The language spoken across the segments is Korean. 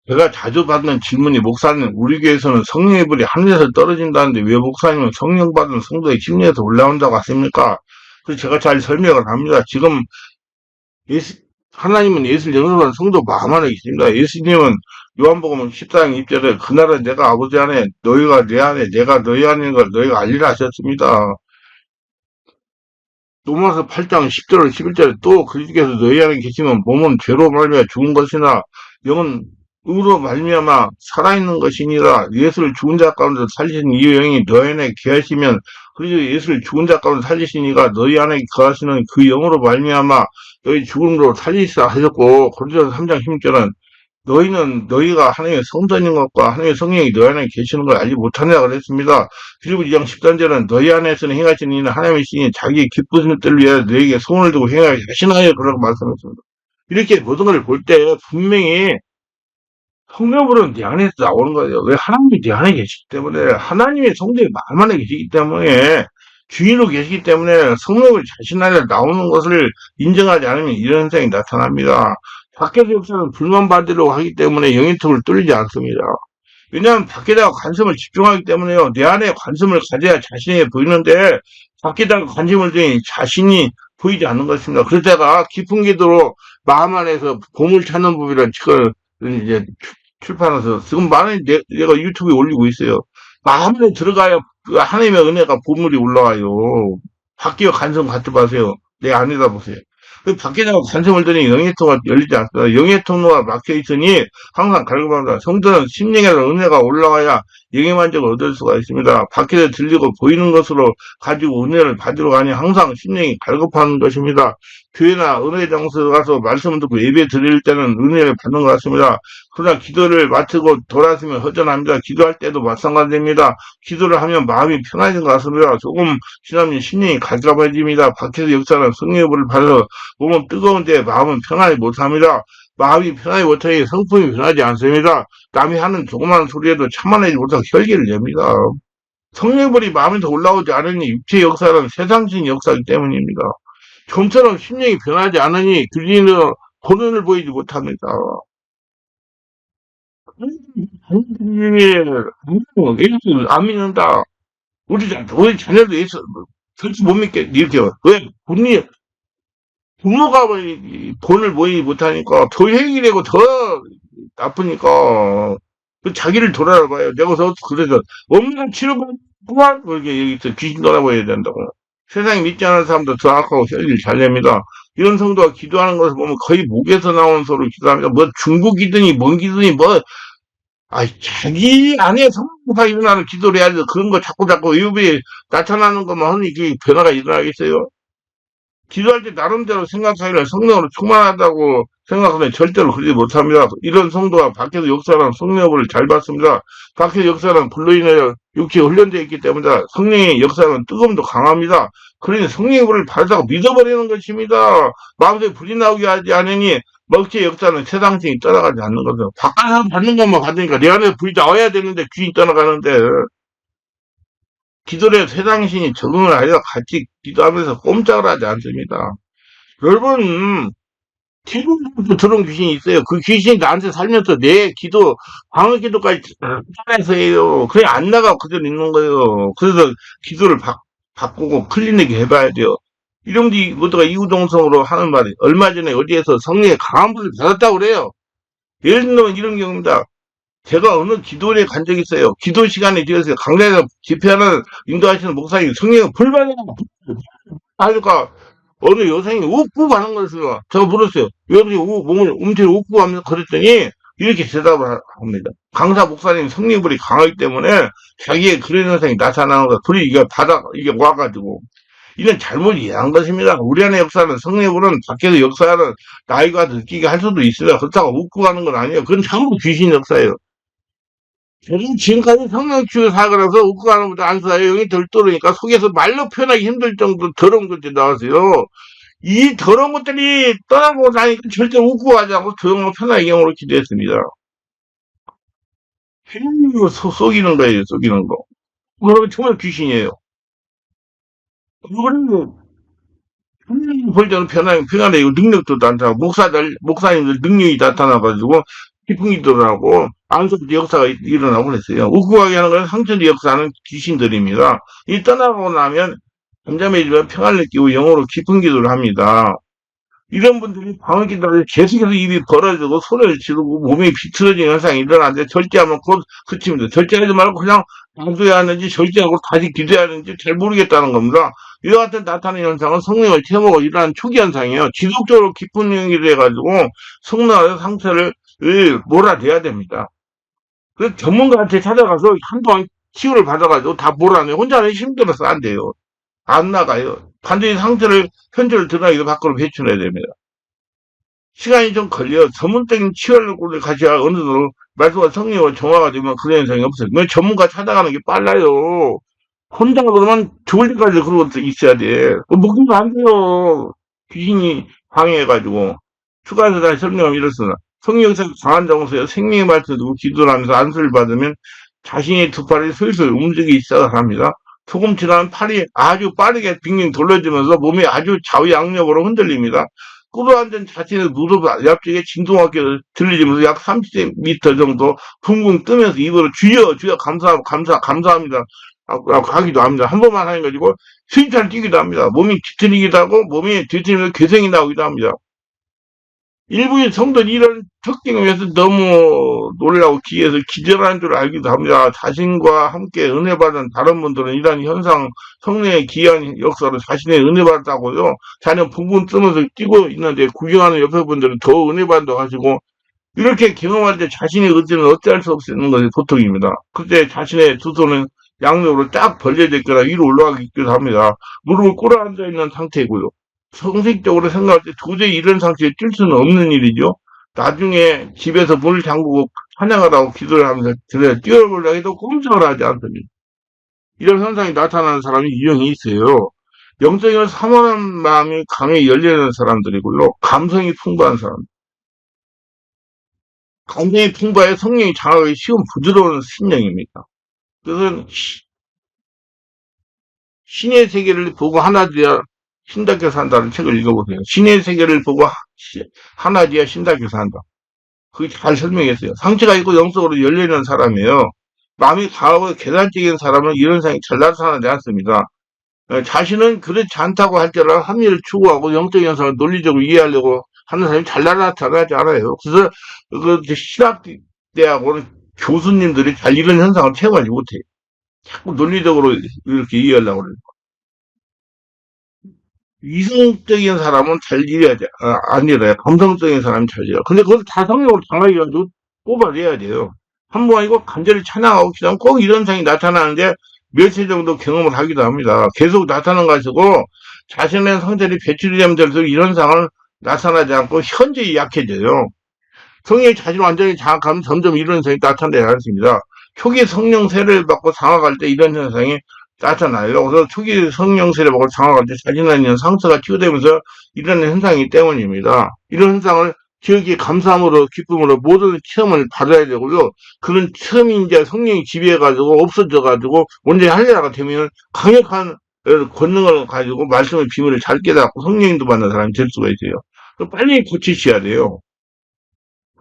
제가 자주 받는 질문이 목사님, 우리 교회에서는 성령의 불이 하늘에서 떨어진다는데 왜 목사님은 성령 받은 성도의 심리에서 올라온다고 하십니까? 그래서 제가 잘 설명을 합니다. 지금 예수, 하나님은 예수를 영접한 성도 마음 안에 있습니다. 예수님은 요한복음 14장 2절에 그날은 내가 아버지 안에 너희가 내 안에 내가 너희 안에 있는 걸 너희가 알리라 하셨습니다. 로마서 8장 10절 11절에 또 그리스도께서 너희 안에 계시면 몸은 죄로 말미암아 죽은 것이나 영은 의로 말미암아 살아있는 것이니라. 예수를 죽은 자 가운데 살리신 이 영이 너희 안에 계하시면 그리고 예수를 죽은 자 가운데 살리신 이가 너희 안에 거하시는 그 영으로 말미암아 너희 죽음으로 살리시라 하셨고, 고린도서 3장 16절은 너희는 너희가 하나님의 성전인 것과 하나님의 성령이 너희 안에 계시는 걸 알지 못하느라 그랬습니다. 그리고 2장 13절은 너희 안에서는 행하시는 이는 하나님의 신이 자기 기쁘신 뜻을 위하여 너희에게 소원을 두고 행하여 자신하여 그라고 말씀했습니다. 이렇게 모든 걸 볼 때 분명히 성령으로는 내 안에서 나오는 거예요. 왜? 하나님이 내 안에 계시기 때문에, 하나님의 성령이 마음 안에 계시기 때문에, 주인으로 계시기 때문에 성령을 자신 안에 나오는 것을 인정하지 않으면 이런 현상이 나타납니다. 밖에서 역사는 불만 받으려고 하기 때문에 영의 턱을 뚫리지 않습니다. 왜냐하면 밖에다가 관심을 집중하기 때문에요. 내 안에 관심을 가져야 자신이 보이는데 밖에다가 관심을 두니 자신이 보이지 않는 것입니다. 그러다가 깊은 기도로 마음 안에서 보물 찾는 법이라는 책을 이제 출판해서 지금 많은 내가 유튜브에 올리고 있어요. 마음에 들어가야 그 하나님의 은혜가 보물이 올라와요. 밖에 관심 갖지 마세요. 내 안에다 보세요. 그 밖에다가 관심을 두니 영의 통로가 열리지 않습니다. 영의 통로가 막혀 있으니 항상 갈급합니다. 성도는 심령에서 은혜가 올라와야 영의 만족을 얻을 수가 있습니다. 밖에서 들리고 보이는 것으로 가지고 은혜를 받으러 가니 항상 심령이 갈급한 것입니다. 교회나 은혜 장소에 가서 말씀을 듣고 예배 드릴 때는 은혜를 받는 것 같습니다. 그러나 기도를 마치고 돌아서면 허전합니다. 기도할 때도 마찬가지입니다. 기도를 하면 마음이 편해진 것 같습니다. 조금 지나면 심령이 갈급해집니다. 밖에서 역사는 성령의 불을 받아서 몸은 뜨거운데 마음은 편하지 못합니다. 마음이 편하지 못하니 성품이 변하지 않습니다. 남이 하는 조그마한 소리에도 참아내지 못하고 혈기를 냅니다. 성령의 불이 마음에서 올라오지 않으니 육체의 역사는 세상적인 역사이기 때문입니다. 좀처럼 심령이 변하지 않으니 들리는 본원을 보이지 못합니다. 예수 안 믿는다. 우리 자녀도 예수 절대 못 믿게 이렇게 왜 부모가 돈을 모이지 못하니까 더 해결이 되고 더 나쁘니까 그 자기를 돌아봐요. 내가 그래서 없는 치료받고만 그렇게 여기서 귀신 돌아봐야 된다고. 세상에 믿지 않는 사람도 더 악하고 혈기를 잘 냅니다. 이런 성도가 기도하는 것을 보면 거의 목에서 나오는 소리를 기도합니다. 뭐 중국이더니 뭔 기도니 뭐 자기 안에 성부가 일어나는 기도를 해야지 그런 거 자꾸 의욕이 나타나는 것만 하니 그 변화가 일어나겠어요? 기도할 때 나름대로 생각하기를 성령으로 충만하다고 생각하면 절대로 그러지 못합니다. 이런 성도가 밖에서 역사하는 성령을 잘 받습니다. 밖에서 역사는 불로 인하여 육체에 훈련되어 있기 때문에 성령의 역사는 뜨거움도 강합니다. 그러니 성령의 불을 받아서 믿어버리는 것입니다. 마음속에 불이 나오게 하지 않으니 먹지의 역사는 세상성이 떠나가지 않는 거죠. 바깥에서 받는 것만 받으니까 내 안에 불이 나와야 되는데 귀신이 떠나가는데 기도에 세상신이 적응을 하여 같이 기도하면서 꼼짝을 하지 않습니다. 여러분, 기도도 저런 귀신이 있어요. 그 귀신이 나한테 살면서 내 기도, 방어 기도까지 따라서 해요. 그냥 안 나가고 그대로 있는 거예요. 그래서 기도를 바꾸고 클리닉 해봐야 돼요. 이런 것도가 이구동성으로 하는 말이 얼마 전에 어디에서 성령의 강한 불을 받았다고 그래요. 예를 들면 이런 경우입니다. 제가 어느 기도원에 간 적이 있어요. 기도 시간에 되어서 강단에서 집회하는 인도하시는 목사님 성령의 불만이야. 하니까 어느 여성이 웃고 가는 거였어요. 제가 물었어요. 왜 그렇게 몸을 움찔 웃고 하면서 그랬더니 이렇게 대답을 합니다. 강사 목사님 성령불이 강하기 때문에 자기의 그런 현상이 나타나는 거야. 불이 이게 와가지고. 이건 잘못 이해한 것입니다. 우리 안의 역사는 성령불은 밖에서 역사하는 나이가 느끼게 할 수도 있어요. 그렇다고 웃고 가는 건 아니에요. 그건 전부 귀신 역사예요. 저는 지금까지 성령치유 사역을 해서 웃고 가는 것도 안 써요. 영이 덜 떨으니까 속에서 말로 표현하기 힘들 정도 더러운 것들이 나왔어요. 이 더러운 것들이 떠나고 나니까 절대 웃고 가지 않고 조용하고 편하게 영으로 기도했습니다. 하나님으로 속이는 거예요, 속이는 거. 그러면 정말 귀신이에요. 그러면 하나님 볼 때는 편하게, 능력도 나타나고, 목사님들 능력이 나타나가지고, 깊은 기도를 하고 안석기 역사가 일어나고 그랬어요. 우쿠하게 하는 건 상천지 역사는 귀신들입니다. 이 떠나고 나면 잠잠해지면 평안을 느끼고 영어로 깊은 기도를 합니다. 이런 분들이 방을 기다려 계속해서 입이 벌어지고 소리를 지르고 몸이 비틀어지는 현상이 일어나는데 절제하면 곧 그칩니다. 절제하지 말고 그냥 놔둬야 하는지 절제하고 다시 기도해야 하는지 잘 모르겠다는 겁니다. 이와 같은 나타나는 현상은 성령을 태우고 일어나는 초기 현상이에요. 지속적으로 깊은 기도 해가지고 성령의 상태를 몰아내야 됩니다. 그래서 전문가한테 찾아가서 한동안 치유를 받아가지고 다 몰아내. 혼자는 힘들어서 안 돼요. 안 나가요. 반드시 상태를, 현재를 드러나기도 밖으로 배출해야 됩니다. 시간이 좀 걸려요. 전문적인 치료를 같이 어느 정도 말씀과 성령을 정화가 되면 그런 현상이 없어요. 왜 전문가 찾아가는 게 빨라요. 혼자 그러면 죽을 때까지 그러고 있어야 돼. 먹기도 안 돼요. 귀신이 방해해가지고. 추가해서 다시 설명하면 이렇습니다. 성령에서 강한 정서에 생명의 말투를 두고 기도를 하면서 안수를 받으면 자신의 두 팔이 슬슬 움직이기 시작합니다. 조금 지나면 팔이 아주 빠르게 빙빙 돌려지면서 몸이 아주 좌우양력으로 흔들립니다. 꿇어앉은 자신의 무릎 옆쪽에 진동하게 들리면서 약 30m 정도 붕붕 뜨면서 입으로 주여 감사합니다. 하기도 합니다. 한 번만 하는 거지고 스위치를 뛰기도 합니다. 몸이 뒤틀리기도 하고 몸이 뒤틀리면서 괴성이 나오기도 합니다. 일부의 성도는 이런 특징에 의해서 너무 놀라고 기해서 기절하는 줄 알기도 합니다. 자신과 함께 은혜 받은 다른 분들은 이런 현상, 성령의 기이한 역사로 자신의 은혜 받았다고요. 자녀 붕붕 뜨면서 뛰고 있는데 구경하는 옆에 분들은 더 은혜 받는다고 하시고 이렇게 경험할 때 자신의 의지는 어찌할 수 없는 것이 보통입니다. 그때 자신의 두 손은 양쪽으로 쫙 벌려져 있거나 위로 올라가기도 합니다. 무릎을 꿇어 앉아 있는 상태고요. 성식적으로 생각할 때 도저히 이런 상태에 뛸 수는 없는 일이죠. 나중에 집에서 문을 잠그고 찬양을 하고 기도를 하면서 뛰어보려고 해도 꼼짝을 하지 않습니다. 이런 현상이 나타나는 사람이 유형이 있어요. 영적인 사모하는 마음이 강하게 열리는 사람들이고요. 감성이 풍부한 사람. 감성이 풍부해 성령이 장악하기 쉬운 부드러운 신령입니다. 그것은 신의 세계를 보고 하나 되어 신답게 산다는 책을 읽어보세요. 신의 세계를 보고 하나 되어 신답게 산다. 그게 잘 설명했어요. 상처가 있고 영적으로 열려있는 사람이에요. 마음이 강하고 계산적인 사람은 이런 상이 잘 나타나지 않습니다. 자신은 그렇지 않다고 할지라도 합리를 추구하고 영적인 현상을 논리적으로 이해하려고 하는 사람이 잘 나타나지 않아요. 그래서 그 신학대학원 교수님들이 잘 이런 현상을 체험하지 못해요. 자꾸 논리적으로 이렇게 이해하려고 그래요. 이성적인 사람은 잘 이해하지, 안 이래요. 감성적인 사람은 잘 이해요. 근데 그걸 다 성격으로 장악해 가지고 뽑아내야 돼요. 한 번 아니고 간절히 찬양하고 기도하면 꼭 이런 상이 나타나는데 며칠 정도 경험을 하기도 합니다. 계속 나타나는 것이고 자신의 성질이 배출이 되면 될수록 이런 상을 나타나지 않고 현저히 약해져요. 성령이 자신을 완전히 장악하면 점점 이런 현상이 나타나지 않습니다. 초기 성령 세례를 받고 장악할 때 이런 현상이 나타나요. 그래서 초기 성령 세례를 받고 장악할 때 자신에 있는 상처가 치유되면서 이런 현상이기 때문입니다. 이런 현상을 기억이 감사함으로 기쁨으로 모든 체험을 받아야 되고요. 그런 체험이 이제 성령이 지배해가지고 없어져가지고 원래 할례가 되면 강력한 권능을 가지고 말씀의 비밀을 잘 깨닫고 성령님도 받는 사람이 될 수가 있어요. 빨리 고치셔야 돼요.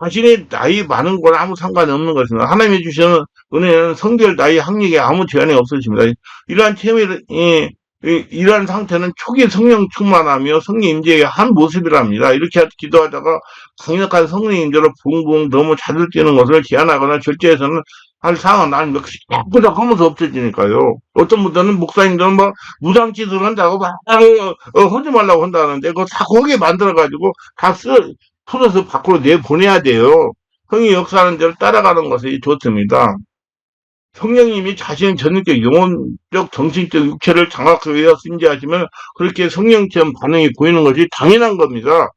자신의 나이 많은 건 아무 상관이 없는 것입니다. 하나님이 주시는 은혜는 성별, 나이, 학력에 아무 제한이 없으십니다. 이러한 체험이, 이러한 상태는 초기 성령 충만하며 성령 임재의 한 모습이랍니다. 이렇게 기도하다가 강력한 성령 임재로 붕붕 너무 자주 뛰는 것을 제한하거나 절제해서는 할 상황은 아닙니다. 자꾸자꾸 하면서 없어지니까요. 어떤 분들은 목사님들은 뭐 무당짓을 한다고 막 하지 말라고 한다는데 그거 다 거기에 만들어가지고 다 풀어서 밖으로 내보내야 돼요. 성의 역사하는 대로 따라가는 것이 좋습니다. 성령님이 자신의 전능적 영혼적 정신적 육체를 장악하기 위해서 심지하시면 그렇게 성령처럼 반응이 보이는 것이 당연한 겁니다.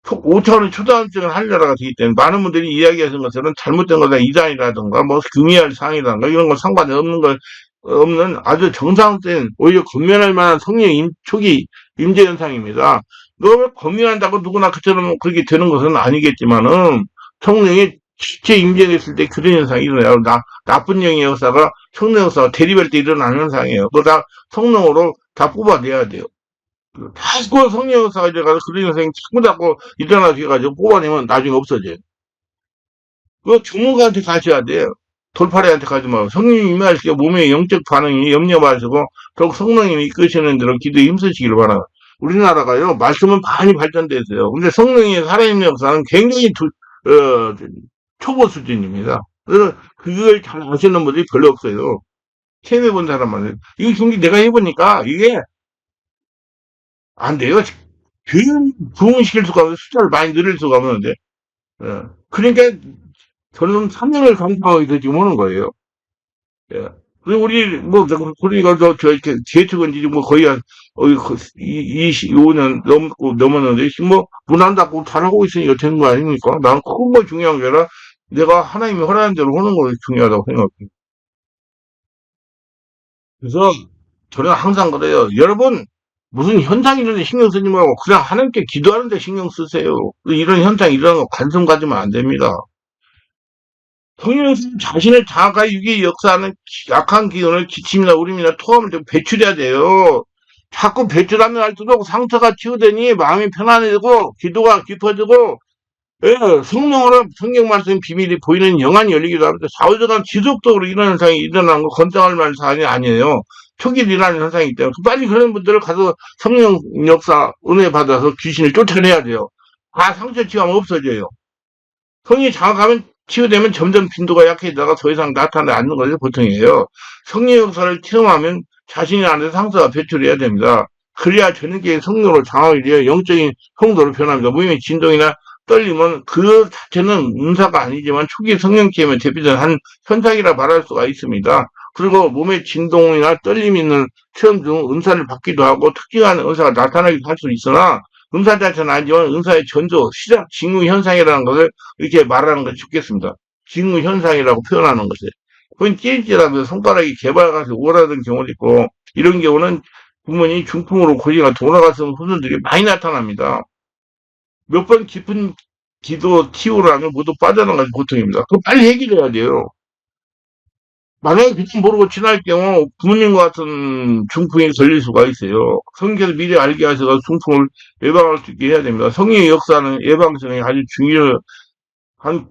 5차원의 초등학생을 하려다가 되기 때문에 많은 분들이 이야기하시는 것은 잘못된 거다 이단이라든가 뭐 금이할 상이라든가 이런 건 상관이 없는 것 없는 아주 정상된 오히려 건면할 만한 성령 초기 임재 현상입니다. 너를 검열한다고 누구나 그처럼 그렇게 되는 것은 아니겠지만은 성령이 실제 임재했을 때 그런 현상이 일어나요. 나쁜 영의 역사가 성령 역사가 대립할 때 일어나는 현상이에요. 그거 다 성령으로 다 뽑아내야 돼요. 자꾸 성령 역사가 들어가서 그런 현상이 자꾸 일어나게 해가지고 뽑아내면 나중에 없어져요. 그거 전문가한테 가셔야 돼요. 돌팔이한테 가지 말고 성령님 임하시고 몸의 영적 반응이 염려 마시고 더욱 성령님이 이끄시는 대로 기도에 힘쓰시기를 바랍니다. 우리나라가요 말씀은 많이 발전돼 있어요. 근데 성령의 살아있는 역사는 굉장히 초보 수준입니다. 그래서 그걸 잘 아시는 분들이 별로 없어요. 체험해 본 사람만 이거 경기 내가 해보니까 이게 안 돼요. 교육 부흥시킬 수가 없는데 숫자를 많이 늘릴 수가 없는데 그러니까 저는 3년을 강구하게 지금 오는 거예요. 예. 그리고 우리, 뭐, 우리가 이렇게, 재축은 지금 뭐 거의 한, 25년 넘었는데, 뭐, 문안 닫고 잘하고 있으니까 되는 거 아닙니까? 난 그건 뭐 중요한 게 아니라, 내가 하나님이 허락한 대로 하는 거 중요하다고 생각해요. 그래서, 저는 항상 그래요. 여러분, 무슨 현상이 일어나는데 신경 쓰지 말고, 그냥 하나님께 기도하는데 신경 쓰세요. 이런 현상이 일어나는 거 관심 가지면 안 됩니다. 성령님 자신을 자아가 유기의 역사하는 약한 기운을 기침이나 울음이나 토함을 좀 배출해야 돼요. 자꾸 배출하면 할수록 상처가 치유되니 마음이 편안해지고 기도가 깊어지고 예, 성령으로 성경 말씀 비밀이 보이는 영안이 열리기도 하는데 4, 5주간 지속적으로 이런 현상이 일어나는 거 권장할 만한 사안이 아니에요. 초기에 일어나는 현상이기 때문에 빨리 그런 분들을 가서 성령 역사 은혜 받아서 귀신을 쫓아내야 돼요. 다 상처 치유하면 없어져요. 성령이 장악하면 치유되면 점점 빈도가 약해지다가 더 이상 나타나지 않는 것이 보통이에요. 성령 역사를 체험하면 자신이 안에서 상처가 배출해야 됩니다. 그래야 저녁에 성령으로 장악이 되어 영적인 성도로 변합니다. 몸의 진동이나 떨림은 그 자체는 은사가 아니지만 초기 성령 체험에 대비된 한 현상이라 말할 수가 있습니다. 그리고 몸의 진동이나 떨림이 있는 체험 중 은사를 받기도 하고 특징한 은사가 나타나기도 할 수 있으나 은사 자체는 아니지만 은사의 전조, 시작, 징후 현상이라는 것을 이렇게 말하는 것이 좋겠습니다. 징후 현상이라고 표현하는 것을. 그건 찌릿찌릿하면서 손가락이 개발가서 오라든 경우도 있고 이런 경우는 부모님 중풍으로 고지가 돌아가서 후손들이 많이 나타납니다. 몇 번 깊은 기도 티오라면 모두 빠져나가는 것이 보통입니다. 그거 빨리 해결해야 돼요. 만약에 그냥 모르고 지날 경우 부모님과 같은 중풍에 걸릴 수가 있어요. 성경에서 미리 알게 하셔서 중풍을 예방할 수 있게 해야 됩니다. 성령의 역사는 예방성에 아주 중요한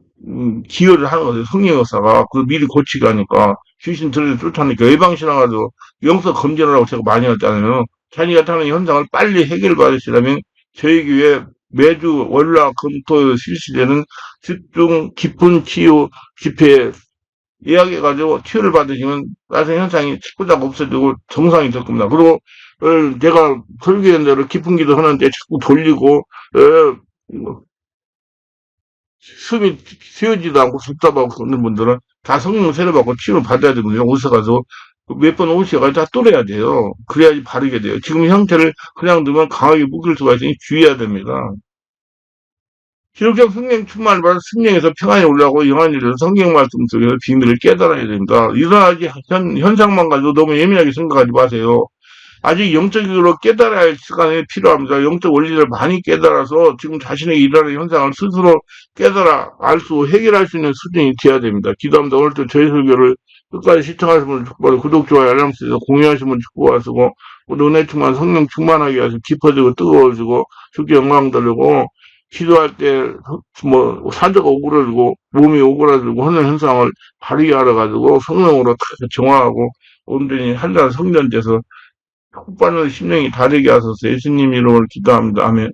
기여를 하는 거예요. 성령의 역사가 그 미리 고치게 하니까 귀신 들을 쫓아내니까 예방신앙가도 영성 검진을 하고 제가 많이 했잖아요. 자기가 나타나는 현상을 빨리 해결받으시려면 저희 교회 매주 월화 금토 실시되는 집중 깊은 치유 집회 예약해가지고 치유를 받으시면 나중에 현상이 자꾸자꾸 없어지고 정상이 될 겁니다. 그리고 내가 설교한 대로 깊은 기도 하는데 자꾸 돌리고 숨이 쉬어지도 않고 답답하고 그런 분들은 다 성령 세례 받고 치유를 받아야 되거든요. 오셔가지고 몇 번 오셔가지고 다 뚫어야 돼요. 그래야지 바르게 돼요. 지금 형태를 그냥 두면 강하게 묶일 수가 있으니 주의해야 됩니다. 기록적 성령 충만을 받아 성령에서 평안이 올라오고 영안이 되는 성경 말씀 속에서 비밀을 깨달아야 됩니다. 일어나지 현상만 가지고 너무 예민하게 생각하지 마세요. 아직 영적으로 깨달아야 할 시간이 필요합니다. 영적 원리를 많이 깨달아서 지금 자신에게 일어나는 현상을 스스로 깨달아 알 수, 해결할 수 있는 수준이 되어야 됩니다. 기도합니다. 오늘도 저희 설교를 끝까지 시청하시는 분 축복하고 구독, 좋아요, 알람 설정 공유하시는 분 축복하시고 은혜 충만, 성령 충만하게 하시고 깊어지고 뜨거워지고 주께 영광 돌리고 기도할 때, 뭐, 사자가 오그라들고, 몸이 오그라들고 하는 현상을 바르게 알아가지고, 성령으로 다 정화하고, 온전히 한날 성전돼서, 폭발하는 심령이 다르게 하소서 예수님 이름으로 기도합니다. 아멘.